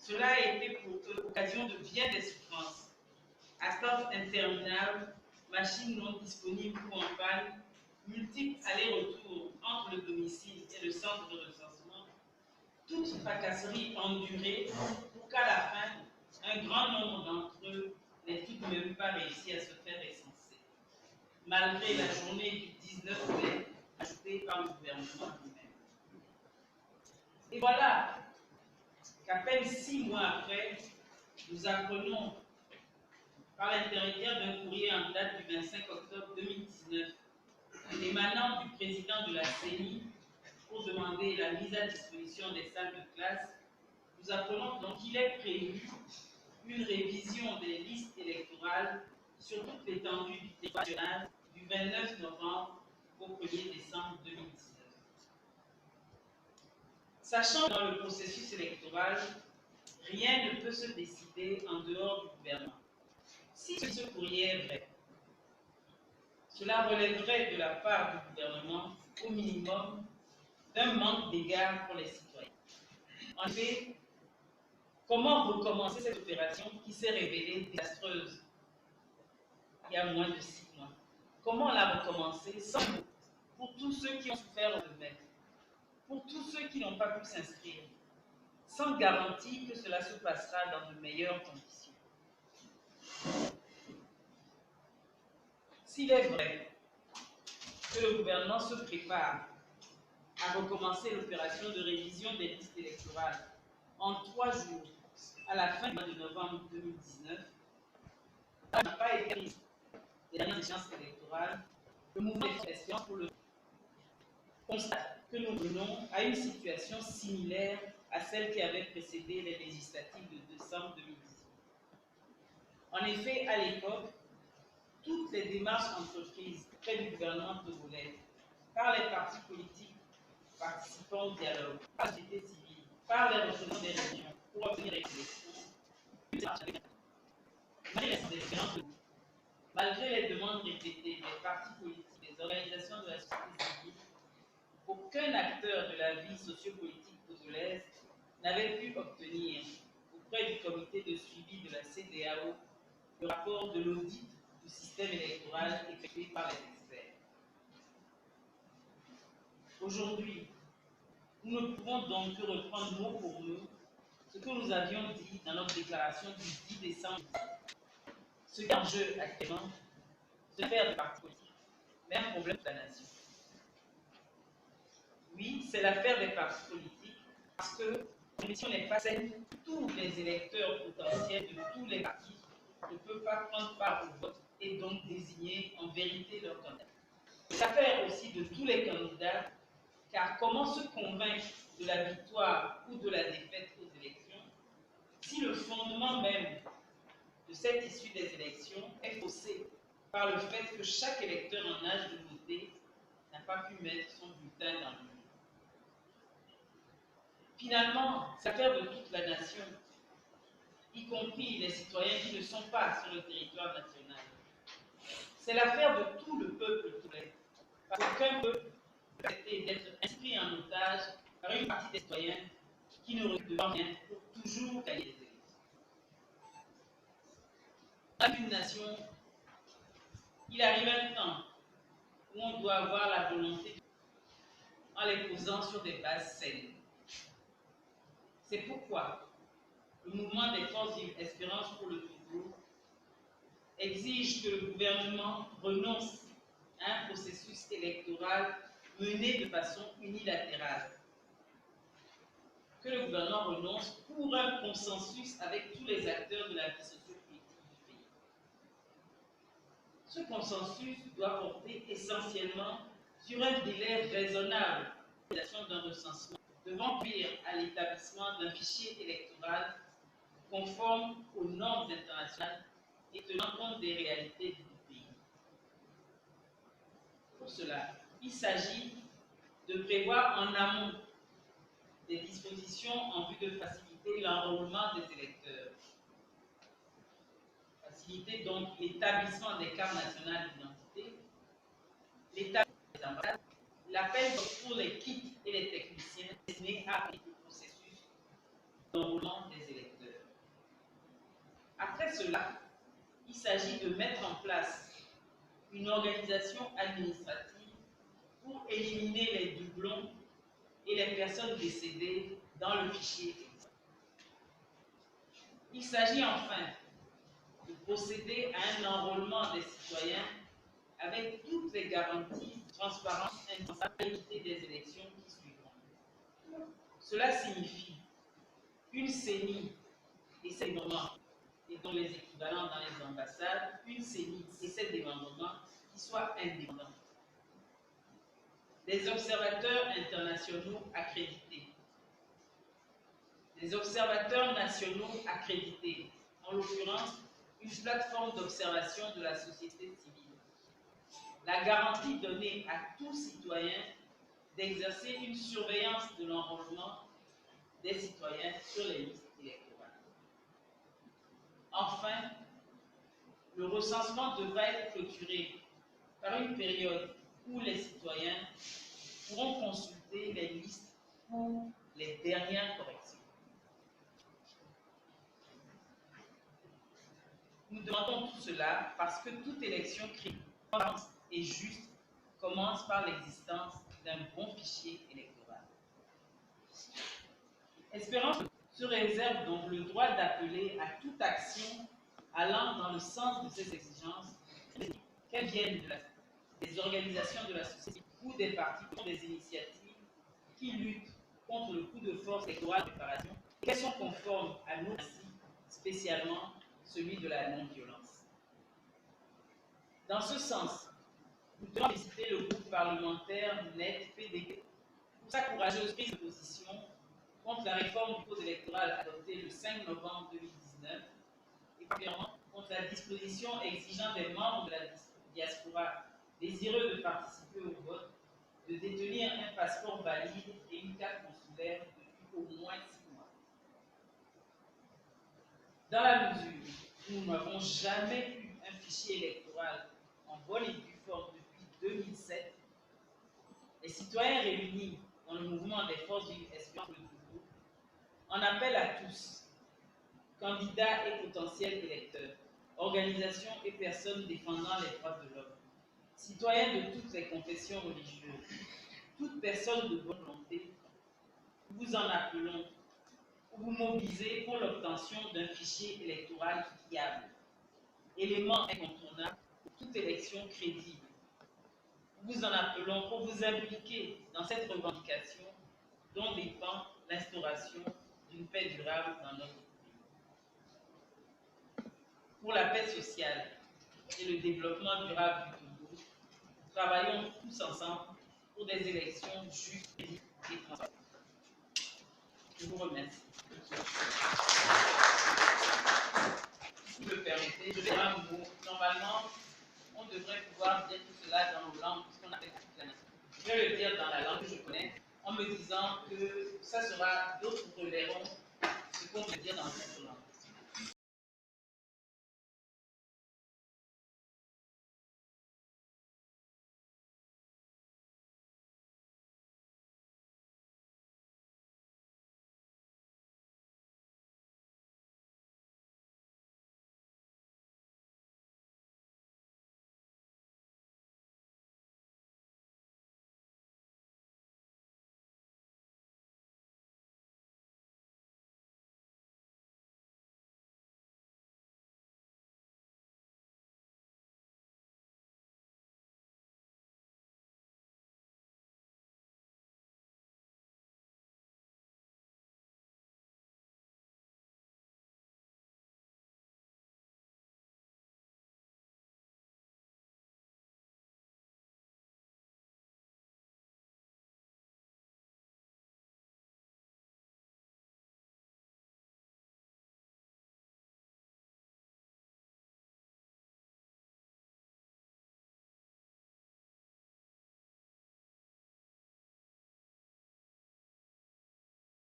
Cela a été pour eux l'occasion de bien des souffrances. Attentes interminables, machines non disponibles ou en panne, multiples allers-retours entre le domicile et le centre de recensement, toute fracasserie endurée pour qu'à la fin, un grand nombre d'entre eux n'aient tout de même pas réussi à se faire recenser, malgré la journée du 19 mai ajoutée par le gouvernement lui-même. Et voilà qu'à peine 6 mois après, nous apprenons par l'intermédiaire d'un courrier en date du 25 octobre 2019, émanant du président de la CENI pour demander la mise à disposition des salles de classe, nous apprenons donc qu'il est prévu une révision des listes électorales sur toute l'étendue du territoire national du 29 novembre au 1er décembre 2019. Sachant que dans le processus électoral, rien ne peut se décider en dehors du gouvernement. Si ce courrier est vrai, cela relèverait de la part du gouvernement, au minimum, d'un manque d'égard pour les citoyens. En effet, comment recommencer cette opération qui s'est révélée désastreuse il y a moins de 6 mois? Comment la recommencer sans nous, pour tous ceux qui ont souffert eux-mêmes, pour tous ceux qui n'ont pas pu s'inscrire, sans garantie que cela se passera dans de meilleures conditions? S'il est vrai que le gouvernement se prépare à recommencer l'opération de révision des listes électorales en 3 jours à la fin du mois de novembre 2019, n'a pas été prise des dernières échéances électorales, le mouvement d'Espérance pour le constate que nous venons à une situation similaire à celle qui avait précédé les législatives de décembre 2018. En effet, à l'époque, toutes les démarches entreprises auprès du gouvernement togolais par les partis politiques participant au dialogue, par la société civile, par les représentants des régions pour obtenir les élections, malgré les demandes répétées des partis politiques, des organisations de la société civile, aucun acteur de la vie sociopolitique togolaise n'avait pu obtenir auprès du comité de suivi de la CEDEAO le rapport de l'audit du système électoral effectué par les experts. Aujourd'hui, nous ne pouvons donc que reprendre mot pour mot ce que nous avions dit dans notre déclaration du 10 décembre. Ce qui est en jeu actuellement, c'est faire des partis politiques, mais un problème de la nation. Oui, c'est l'affaire des partis politiques, parce que la mission n'est pas celle où tous les électeurs potentiels de tous les partis ne peuvent pas prendre part au vote et donc désigner en vérité leur candidat. C'est l'affaire aussi de tous les candidats, car comment se convaincre de la victoire ou de la défaite aux élections si le fondement même de cette issue des élections est faussé par le fait que chaque électeur en âge de voter n'a pas pu mettre son bulletin dans l'urne. Finalement, c'est l'affaire de toute la nation, y compris les citoyens qui ne sont pas sur le territoire national. C'est l'affaire de tout le peuple togolais, parce qu'aucun peuple peut accepter d'être inscrit en otage par une partie des citoyens qui ne recule devant rien pour toujours gagner des élections. Dans une nation, il arrive un temps où on doit avoir la volonté en les posant sur des bases saines. C'est pourquoi le mouvement des forces vives Espérance pour le Togo exige que le gouvernement renonce à un processus électoral mené de façon unilatérale. Que le gouvernement renonce pour un consensus avec tous les acteurs de la vie sociopolitique du pays. Ce consensus doit porter essentiellement sur un délai raisonnable de réalisation d'un recensement, devant conduire à l'établissement d'un fichier électoral conforme aux normes internationales et tenant compte des réalités du pays. Pour cela, il s'agit de prévoir en amont des dispositions en vue de faciliter l'enrôlement des électeurs, faciliter donc l'établissement des cartes nationales d'identité, l'établissement des ambassades, l'appel pour les kits et les techniciens destinés à appliquer le processus d'enrôlement des électeurs. cela, il s'agit de mettre en place une organisation administrative pour éliminer les doublons et les personnes décédées dans le fichier. Il s'agit enfin de procéder à un enrôlement des citoyens avec toutes les garanties de transparence et de stabilité des élections qui suivront. Cela signifie une CENI et ses démembrements, et dont les équivalents dans les ambassades, une CENI et ses démembrements qui soient indépendants. Des observateurs internationaux accrédités. Des observateurs nationaux accrédités, en l'occurrence une plateforme d'observation de la société civile. La garantie donnée à tout citoyen d'exercer une surveillance de l'enrôlement des citoyens sur les listes électorales. Enfin, le recensement devra être clôturé par une période où les citoyens pourront consulter les listes pour les dernières corrections. Nous demandons tout cela parce que toute élection crédible et juste commence par l'existence d'un bon fichier électoral. Espérance se réserve donc le droit d'appeler à toute action allant dans le sens de ces exigences, qu'elles viennent des organisations de la société ou des partis ou des initiatives qui luttent contre le coup de force électoral de préparation et qu'elles sont conformes à nos principes, spécialement celui de la non-violence. Dans ce sens, nous devons féliciter le groupe parlementaire NET PDG pour sa courageuse prise de position contre la réforme du code électoral adoptée le 5 novembre 2019 et particulièrement contre la disposition exigeant des membres de la diaspora désireux de participer au vote de détenir un passeport valide et une carte consulaire depuis au moins 6 mois. Dans la mesure où nous n'avons jamais eu un fichier électoral en bonne et due forme depuis 2007, les citoyens réunis dans le mouvement des forces vives Espérance pour le Togo en appellent à tous, candidats et potentiels électeurs, organisations et personnes défendant les droits de l'homme, citoyens de toutes les confessions religieuses, toute personne de bonne volonté, nous vous en appelons pour vous mobiliser pour l'obtention d'un fichier électoral fiable, élément incontournable pour toute élection crédible. Nous vous en appelons pour vous impliquer dans cette revendication dont dépend l'instauration d'une paix durable dans notre pays. Pour la paix sociale et le développement durable du Togo, travaillons tous ensemble pour des élections justes et transparentes. Je vous remercie.